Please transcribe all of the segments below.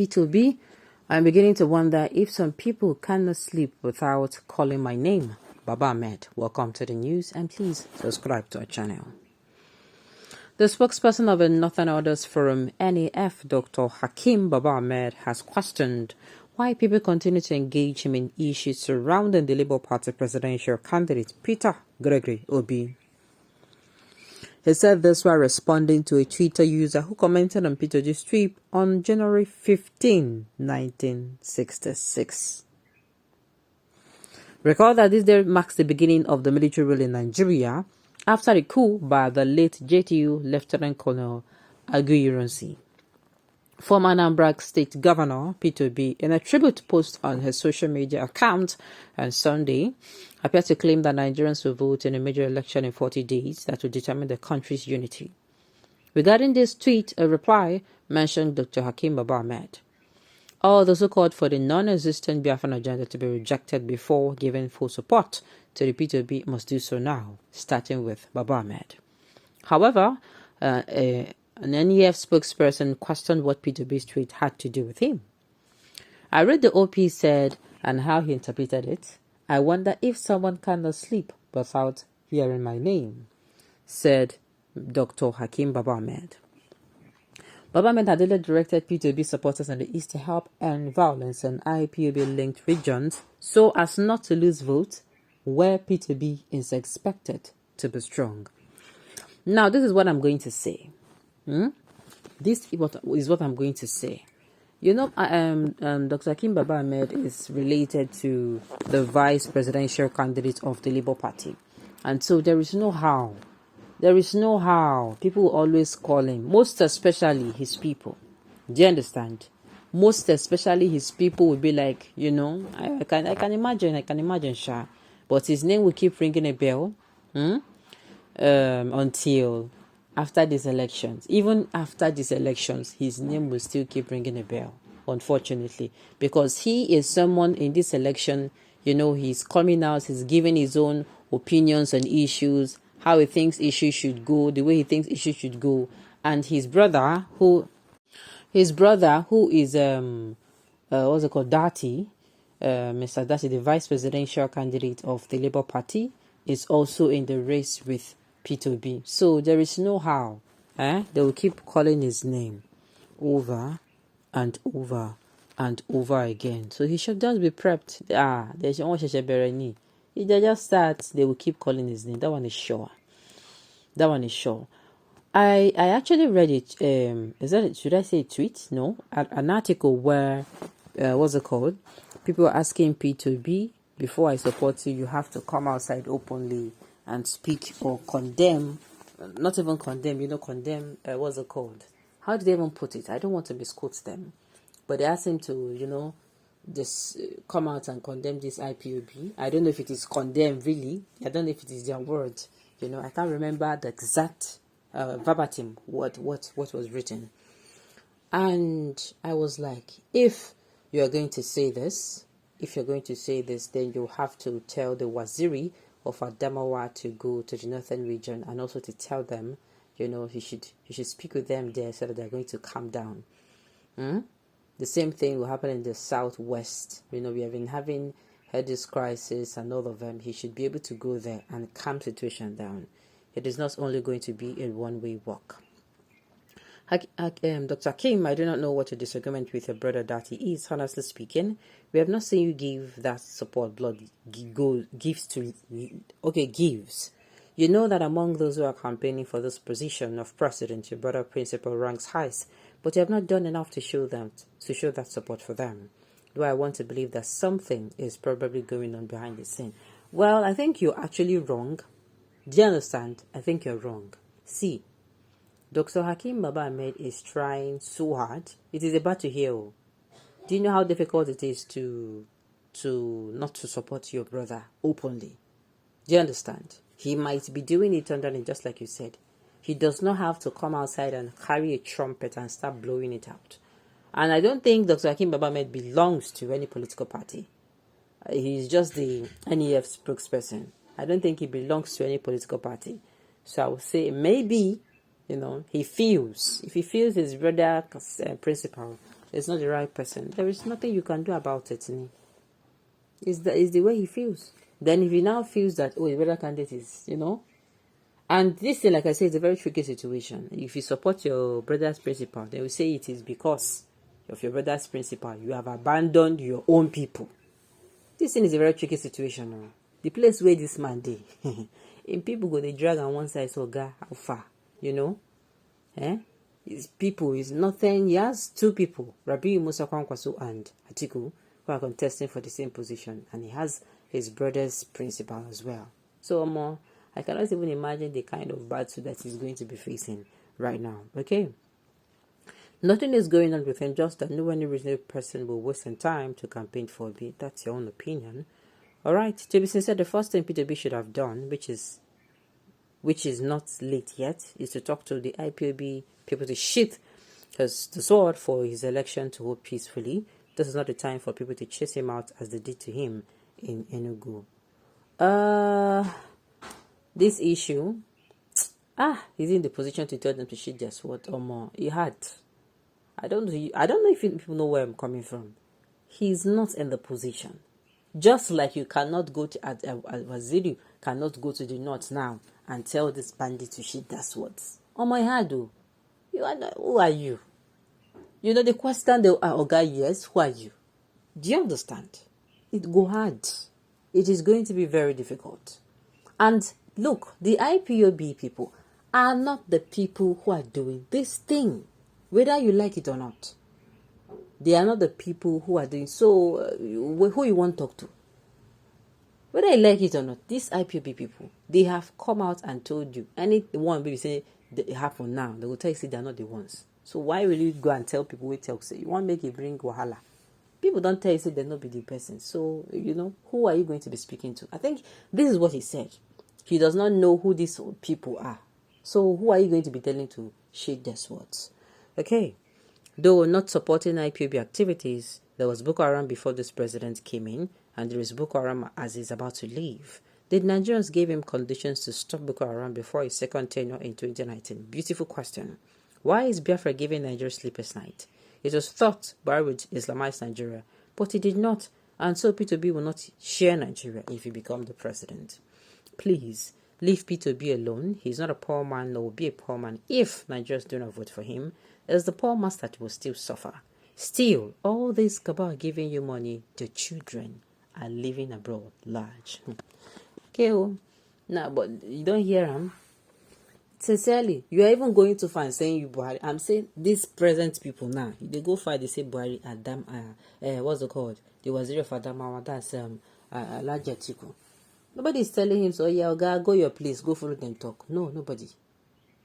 P2B, I'm beginning to wonder if some people cannot sleep without calling my name. Baba Ahmed, welcome to the news and please subscribe to our channel. The spokesperson of the Northern Orders Forum, NAF, Dr. Akheem Baba Ahmed, has questioned why people continue to engage him in issues surrounding the Labour Party presidential candidate Peter Gregory Obi. He said this while responding to a Twitter user who commented on Peter Obi's tweet on January 15, 1966. Recall that this day marks the beginning of the military rule in Nigeria after the coup by the late JTU Lieutenant Colonel Aguiyi. Former Anambra State Governor Peter Obi, in a tribute post on his social media account on Sunday, appeared to claim that Nigerians will vote in a major election in 40 days that will determine the country's unity. Regarding this tweet, a reply mentioned Dr. Akheem Baba Ahmed. All those who called for the non-existent Biafran agenda to be rejected before giving full support to the Peter Obi must do so now, starting with Baba Ahmed. However, an NEF spokesperson questioned what Peter Obi's tweet had to do with him. I read the OP said and how he interpreted it. I wonder if someone cannot sleep without hearing my name, said Dr. Akheem Baba Ahmed. Baba Ahmed had earlier directed Peter Obi supporters in the East to help end violence in IPOB-linked regions so as not to lose votes where Peter Obi is expected to be strong. Now, this is what I'm going to say. This is what I'm going to say. You know, Dr. Akheem Baba Ahmed is related to the vice presidential candidate of the Labour Party. And so there is no how. There is no how. People will always call him, most especially his people. Do you understand? Most especially his people will be like, you know, I can imagine, Sha. But his name will keep ringing a bell until after these elections. Even after these elections, his name will still keep ringing a bell, unfortunately, because he is someone in this election, you know, he's coming out, he's giving his own opinions on issues, how he thinks issues should go, the way he thinks issues should go, and his brother who is what's it called, Dati, Mr. Dati, the vice presidential candidate of the Labour Party, is also in the race with Peter Obi. So there is no how. They will keep calling his name over and over and over again. So he should just be prepped. There's one. If they just start, they will keep calling his name. That one is sure. That one is sure. I actually read it. Should I say a tweet? No, an article where what's it called? People were asking Peter Obi, before I support you, you have to come outside openly and speak or condemn, not even condemn, condemn, what's it called? How do they even put it? I don't want to misquote them. But they asked him to, just come out and condemn this IPOB. I don't know if it is condemn, really. I don't know if it is their word. I can't remember the exact verbatim what was written. And I was like, if you're going to say this, then you have to tell the Waziri of Adamawa to go to the northern region and also to tell them, he should speak with them there so that they're going to calm down. The same thing will happen in the southwest. We have been having had this crisis and all of them. He should be able to go there and calm situation down. It is not only going to be a one-way walk. Dr. Akheem, I do not know what your disagreement with your brother Dati is, honestly speaking. We have not seen you give that support gives. You know that among those who are campaigning for this position of president, your brother principal ranks highest, but you have not done enough to show that support for them. Do I want to believe that something is probably going on behind the scene? Well, I think you're actually wrong. Do you understand? I think you're wrong. See, Dr. Akheem Baba Ahmed is trying so hard. It is about to heal. Do you know how difficult it is to not to support your brother openly? Do you understand? He might be doing it underneath, just like you said. He does not have to come outside and carry a trumpet and start blowing it out. And I don't think Dr. Akheem Baba Ahmed belongs to any political party. He's just the NEF spokesperson. I don't think he belongs to any political party. So I would say maybe, if he feels his brother principal is not the right person, there is nothing you can do about it. It's the way he feels. Then if he now feels that, oh, the better candidate is, and this thing, like I said, is a very tricky situation. If you support your brother's principle, they will say it is because of your brother's principle. You have abandoned your own people. This thing is a very tricky situation. The place where this man dey, in people go they drag on one side, so how far, His people is nothing. He has two people, Rabi Musa Kwankwaso and Atiku, who are contesting for the same position, and he has his brother's principal as well. So I cannot even imagine the kind of battle that he's going to be facing right now. Okay. Nothing is going on with him, just that no any reasonable person will waste some time to campaign for a bit. That's your own opinion. Alright, to be sincere, the first thing P2B should have done, which is not late yet, is to talk to the IPOB people to sheath the sword for his election to hold peacefully. This is not the time for people to chase him out as they did to him in Enugu. This issue, he's in the position to tell them to sheath their sword or more. He had. I don't know if people know where I'm coming from. He's not in the position. Just like you cannot go to Waziri cannot go to the north now and tell this bandit to sheath their swords. Oh my head, who are you? The question they yes, who are you? Do you understand? It go hard. It is going to be very difficult. And look, the IPOB people are not the people who are doing this thing, whether you like it or not. They are not the people who are doing so. Who you want to talk to? Whether you like it or not, these IPOB people, they have come out and told you. Anyone maybe say it happen now, they will tell you say they are not the ones. So why will you go and tell people we tell say you want to make it bring wahala? People don't tell you say they're not be the person. So who are you going to be speaking to? I think this is what he said. He does not know who these people are. So who are you going to be telling to shake their swords? Okay. Though not supporting IPOB activities, there was Boko Haram before this president came in, and there is Boko Haram as he's about to leave. The Nigerians gave him conditions to stop Boko Haram before his second tenure in 2019. Beautiful question. Why is Biafra giving Nigeria sleepless night? It was thought Buhari would Islamize Nigeria, but he did not, and so P2B will not share Nigeria if he becomes the president. Please, leave P2B alone. He's not a poor man, nor will be a poor man if Nigerians do not vote for him. It's the poor man that will still suffer. Still, all this cabal giving you money, the children are living abroad large. Okay, now, but you don't hear him. Sincerely, you are even going to find saying you Buhari. I'm saying these present people now, they go find they say Buhari Adam what's it called? The Waziri of Adamawa, that's Alajatiku. Nobody is telling him, so yeah, go your place, go follow them talk. No, nobody.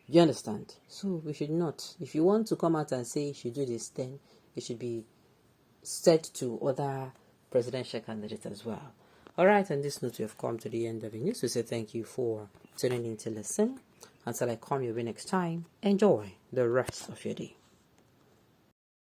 You understand? So we should not. If you want to come out and say you should do this, then it should be said to other presidential candidates as well. Alright, on this note, we have come to the end of the news. We say thank you for tuning in to listen. Until I come your way next time, enjoy the rest of your day.